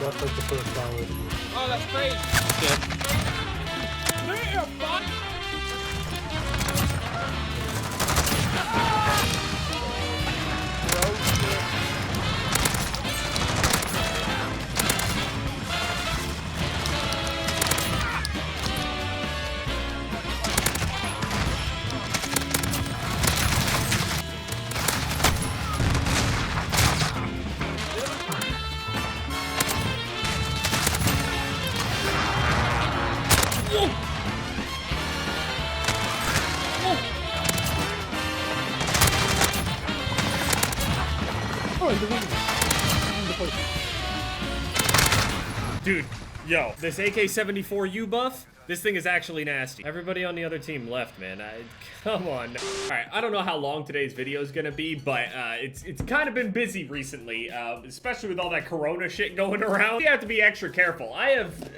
That's like the first solid. Oh, that's crazy. Yeah. Fuck. Dude, yo, this AK74u buff, this thing is actually nasty. Everybody on the other team left, man. Come on. All right, I don't know how long today's video is gonna be, but it's kind of been busy recently, especially with all that corona shit going around. You have to be extra careful.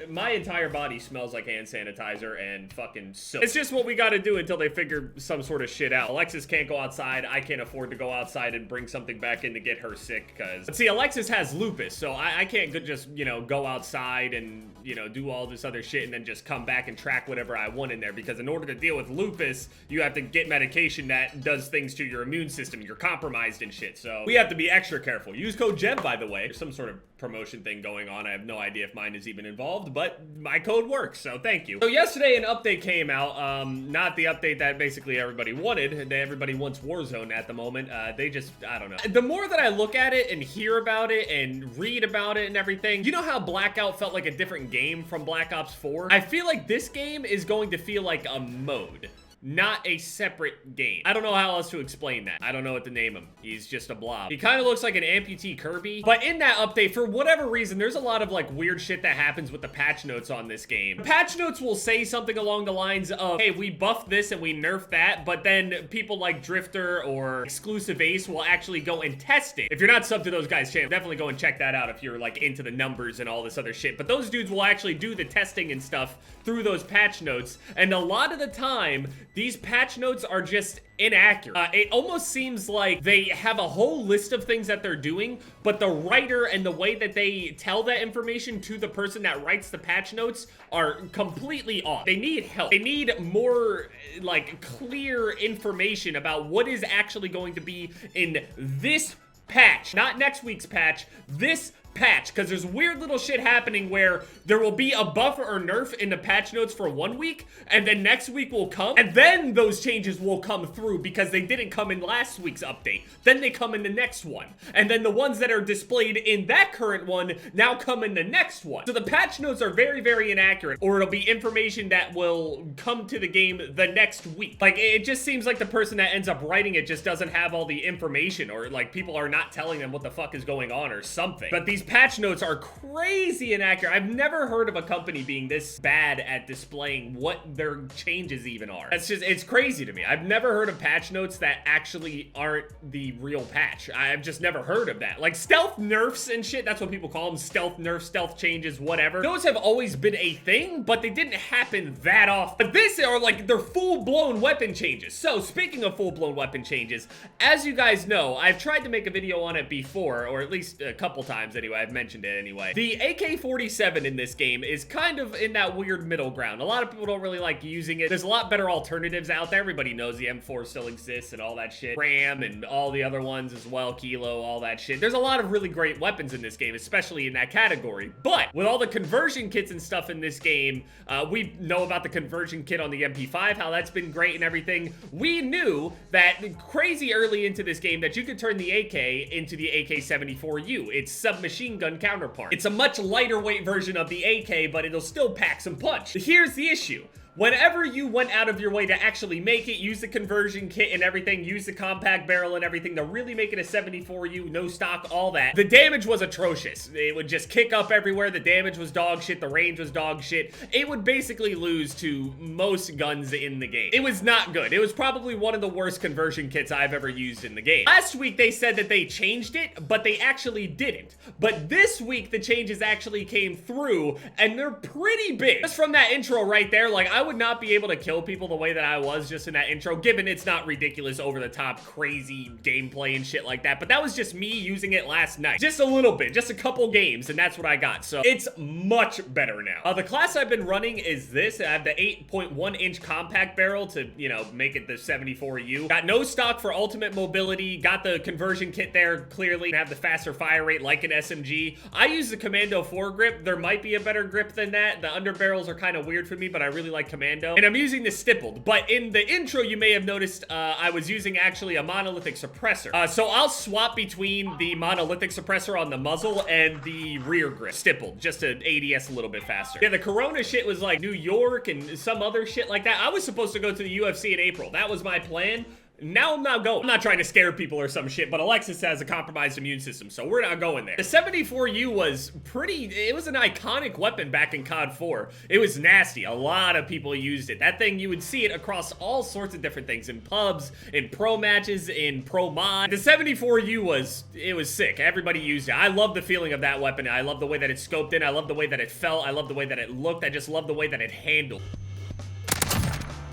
My entire body smells like hand sanitizer and fucking soap. It's just what we gotta do until they figure some sort of shit out. Alexis can't go outside. I can't afford to go outside and bring something back in to get her sick, because, see, Alexis has lupus, so I can't just, you know, go outside and, you know, do all this other shit and then just come back and track whatever I want in there, because in order to deal with lupus, you have to get medication that does things to your immune system. You're compromised and shit, so we have to be extra careful. Use code Jev, by the way. There's some sort of promotion thing going on. I have no idea if mine is even involved, but my code works, so thank you. So yesterday an update came out, not the update that basically everybody wanted. Everybody wants Warzone at the moment. They just, I don't know. The more that I look at it and hear about it and read about it and everything, you know how Blackout felt like a different game from Black Ops 4? I feel like this game is going to feel like a mode, not a separate game. I don't know how else to explain that. I don't know what to name him. He's just a blob. He kind of looks like an amputee Kirby. But in that update, for whatever reason, there's a lot of like weird shit that happens with the patch notes on this game. The patch notes will say something along the lines of, hey, we buffed this and we nerfed that, but then people like Drifter or Exclusive Ace will actually go and test it. If you're not subbed to those guys' channel, definitely go and check that out if you're like into the numbers and all this other shit. But those dudes will actually do the testing and stuff through those patch notes. And a lot of the time, these patch notes are just inaccurate. It almost seems like they have a whole list of things that they're doing, but the writer and the way that they tell that information to the person that writes the patch notes are completely off. They need help. They need more like clear information about what is actually going to be in this patch, not next week's patch, this patch, because there's weird little shit happening where there will be a buff or nerf in the patch notes for 1 week, and then next week will come, and then those changes will come through because they didn't come in last week's update. Then they come in the next one, and then the ones that are displayed in that current one now come in the next one. So the patch notes are very, very inaccurate, or it'll be information that will come to the game the next week. Like, it just seems like the person that ends up writing it just doesn't have all the information, or like people are not telling them what the fuck is going on or something. But these patch notes are crazy inaccurate. I've never heard of a company being this bad at displaying what their changes even are. It's crazy to me. I've never heard of patch notes that actually aren't the real patch. I've just never heard of that. Like stealth nerfs and shit, that's what people call them. Stealth nerfs, stealth changes, whatever. Those have always been a thing, but they didn't happen that often. But this are like, they're full-blown weapon changes. So speaking of full-blown weapon changes, as you guys know, I've tried to make a video on it before, or at least a couple times anyway. I've mentioned it anyway. The AK-47 in this game is kind of in that weird middle ground. A lot of people don't really like using it. There's a lot better alternatives out there. Everybody knows the M4 still exists and all that shit. Ram and all the other ones as well, Kilo, all that shit. There's a lot of really great weapons in this game, especially in that category. But with all the conversion kits and stuff in this game, we know about the conversion kit on the MP5, how that's been great and everything. We knew that crazy early into this game that you could turn the AK into the AK-74u. It's submachine gun counterpart. It's a much lighter weight version of the AK, but it'll still pack some punch. Here's the issue. Whenever you went out of your way to actually make it, use the conversion kit and everything, use the compact barrel and everything to really make it a 74U, no stock, all that, the damage was atrocious. It would just kick up everywhere. The damage was dog shit. The range was dog shit. It would basically lose to most guns in the game. It was not good. It was probably one of the worst conversion kits I've ever used in the game. Last week, they said that they changed it, but they actually didn't. But this week, the changes actually came through, and they're pretty big. Just from that intro right there, like, I would not be able to kill people the way that I was just in that intro, given it's not ridiculous, over-the-top, crazy gameplay and shit like that. But that was just me using it last night. Just a little bit, just a couple games, and that's what I got. So it's much better now. The class I've been running is this. I have the 8.1-inch compact barrel to, you know, make it the 74U. Got no stock for ultimate mobility. Got the conversion kit there, clearly. Have the faster fire rate like an SMG. I use the Commando foregrip. There might be a better grip than that. The underbarrels are kind of weird for me, but I really like Commando. And I'm using the stippled. But in the intro, you may have noticed I was using actually a monolithic suppressor. So I'll swap between the monolithic suppressor on the muzzle and the rear grip, stippled, just to ADS a little bit faster. Yeah, the Corona shit was like New York and some other shit like that. I was supposed to go to the UFC in April. That was my plan. Now I'm not going. I'm not trying to scare people or some shit, but Alexis has a compromised immune system, so we're not going there. The 74U was it was an iconic weapon back in COD 4. It was nasty. A lot of people used it. That thing, you would see it across all sorts of different things, in pubs, in pro matches, in pro mod. The 74U was sick. Everybody used it. I love the feeling of that weapon. I love the way that it scoped in. I love the way that it felt. I love the way that it looked. I just love the way that it handled.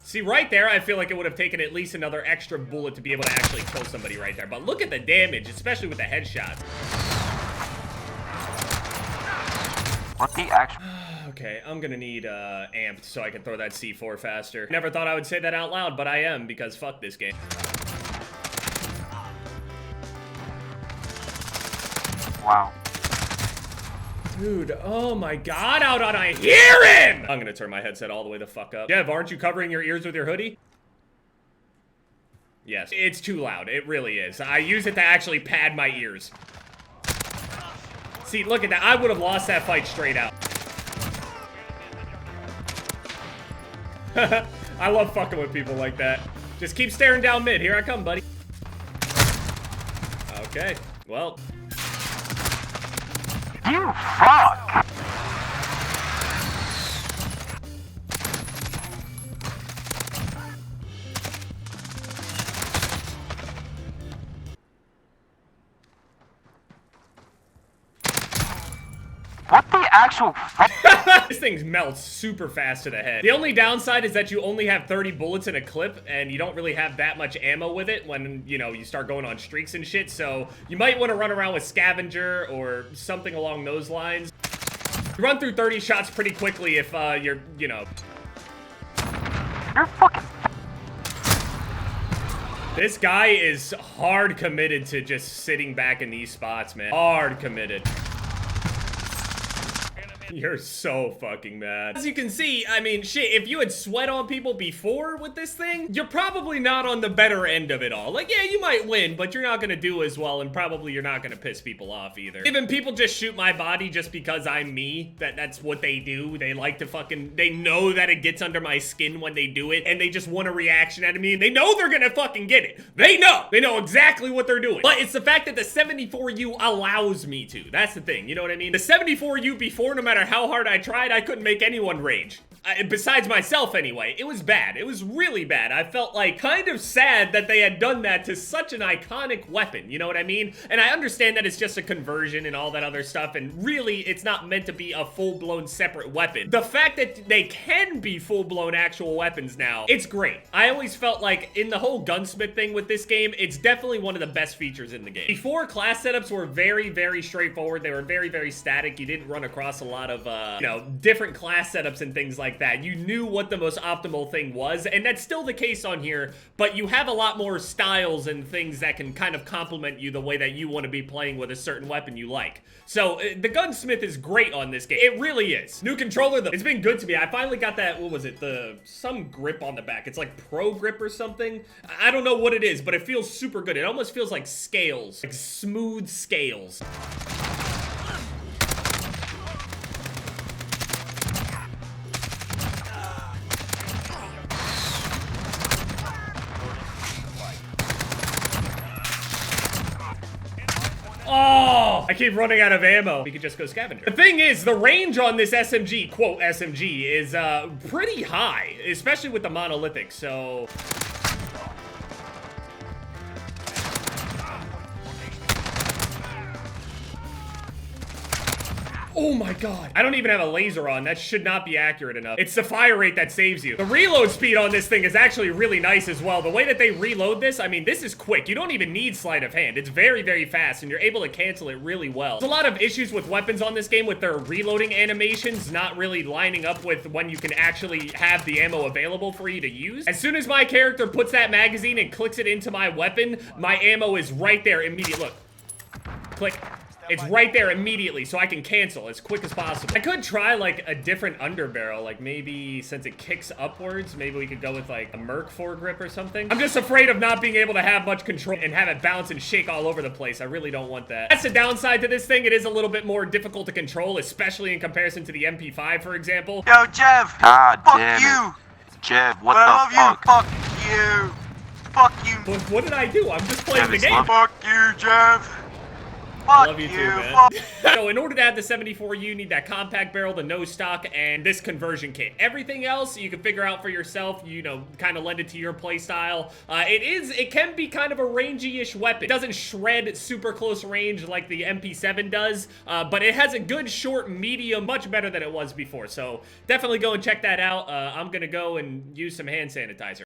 See, right there, I feel like it would have taken at least another extra bullet to be able to actually kill somebody right there. But look at the damage, especially with the headshot. What the action? Okay, I'm gonna need amped so I can throw that C4 faster. Never thought I would say that out loud, but I am, because fuck this game. Wow. Dude, oh my god, how did I hear him? I'm gonna turn my headset all the way the fuck up. Jev, aren't you covering your ears with your hoodie? Yes, it's too loud. It really is. I use it to actually pad my ears. See, look at that. I would have lost that fight straight out. I love fucking with people like that. Just keep staring down mid. Here I come, buddy. Okay, well. You fuck! What the actual fuck? This thing melts super fast to the head. The only downside is that you only have 30 bullets in a clip, and you don't really have that much ammo with it when, you know, you start going on streaks and shit, so you might want to run around with scavenger or something along those lines. You run through 30 shots pretty quickly if you're, you know. You're fucking. This guy is hard committed to just sitting back in these spots, man. Hard committed. You're so fucking mad. As you can see, I mean, shit, if you had sweat on people before with this thing, you're probably not on the better end of it all. Like, yeah, you might win, but you're not gonna do as well, and probably you're not gonna piss people off either. Even people just shoot my body just because I'm me, that's what they do. They like to fucking, they know that it gets under my skin when they do it, and they just want a reaction out of me, and they know they're gonna fucking get it. They know exactly what they're doing. But it's the fact that the 74U allows me to. That's the thing, you know what I mean? The 74U before, no matter how hard I tried, I couldn't make anyone rage. Besides myself anyway. It was bad. It was really bad. I felt like kind of sad that they had done that to such an iconic weapon, you know what I mean? And I understand that it's just a conversion and all that other stuff, and really it's not meant to be a full-blown separate weapon. The fact that they can be full-blown actual weapons now, it's great. I always felt like in the whole Gunsmith thing with this game, it's definitely one of the best features in the game. Before, class setups were very, very straightforward. They were very, very static. You didn't run across a lot of, you know, different class setups and things like that. You knew what the most optimal thing was, and that's still the case on here, but you have a lot more styles and things that can kind of complement you the way that you want to be playing with a certain weapon you like. So the Gunsmith is great on this game. It really is. New controller though, it's been good to me. I finally got that, what was it, some grip on the back. It's like Pro Grip or something. I don't know what it is, but it feels super good. It almost feels like scales, like smooth scales. Oh, I keep running out of ammo. We could just go scavenger. The thing is, the range on this SMG, quote SMG, is pretty high, especially with the monolithic, so... Oh my god. I don't even have a laser on. That should not be accurate enough. It's the fire rate that saves you. The reload speed on this thing is actually really nice as well. The way that they reload this, I mean, this is quick. You don't even need sleight of hand. It's very, very fast, and you're able to cancel it really well. There's a lot of issues with weapons on this game with their reloading animations not really lining up with when you can actually have the ammo available for you to use. As soon as my character puts that magazine and clicks it into my weapon, my ammo is right there immediately. Look. Click. It's right there immediately, so I can cancel as quick as possible. I could try, like, a different underbarrel. Like, maybe since it kicks upwards, maybe we could go with, like, a Merc foregrip or something. I'm just afraid of not being able to have much control and have it bounce and shake all over the place. I really don't want that. That's the downside to this thing. It is a little bit more difficult to control, especially in comparison to the MP5, for example. Yo, Jev! God Fuck damn you! it. Jev, what I the love fuck? you! Fuck you! Fuck you! What did I do? I'm just playing the Jev, game. Fuck you, Jev! I Fuck love you too, man. Fuck. So in order to add the 74U, you need that compact barrel, the no stock, and this conversion kit. Everything else you can figure out for yourself, you know, kind of lend it to your play style. It can be kind of a rangy-ish weapon. It doesn't shred super close range like the MP7 does, but it has a good short medium, much better than it was before. So definitely go and check that out. I'm gonna go and use some hand sanitizer.